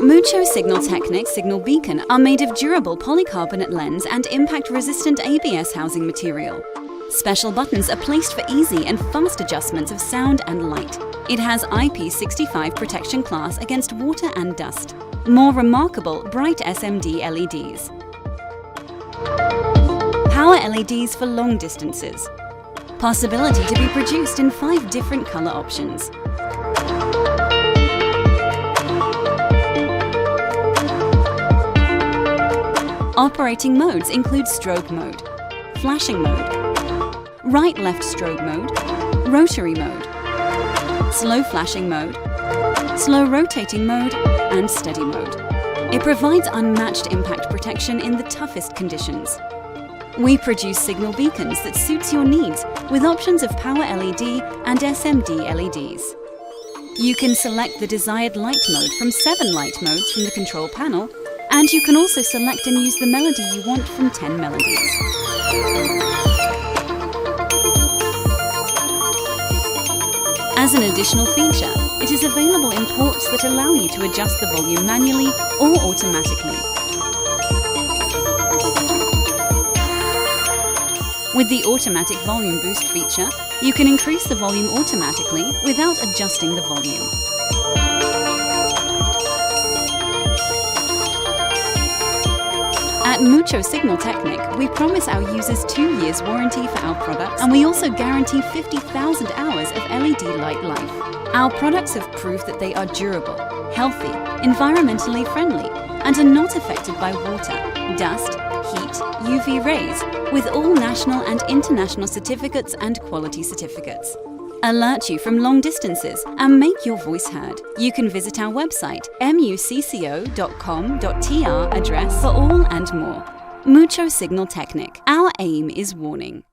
Mucco Sinyalteknik signal beacon are made of durable polycarbonate lens and impact-resistant ABS housing material. Special buttons are placed for easy and fast adjustments of sound and light. It has IP65 protection class against water and dust. More remarkable, bright SMD LEDs. Power LEDs for long distances. Possibility to be produced in 5 different color options. Operating modes include strobe mode, flashing mode, right-left strobe mode, rotary mode, slow flashing mode, slow rotating mode, and steady mode. It provides unmatched impact protection in the toughest conditions. We produce signal beacons that suits your needs with options of power LED and SMD LEDs. You can select the desired light mode from 7 light modes from the control panel, and you can also select and use the melody you want from 10 melodies. As an additional feature, it is available in ports that allow you to adjust the volume manually or automatically. With the automatic volume boost feature, you can increase the volume automatically without adjusting the volume. At Mucco Sinyalteknik, we promise our users 2 years warranty for our products, and we also guarantee 50,000 hours of LED light life. Our products have proved that they are durable, healthy, environmentally friendly, and are not affected by water, dust, heat, UV rays, with all national and international certificates and quality certificates. Alert you from long distances and make your voice heard. You can visit our website mucco.com.tr address for all and more. Mucco Sinyalteknik. Our aim is warning.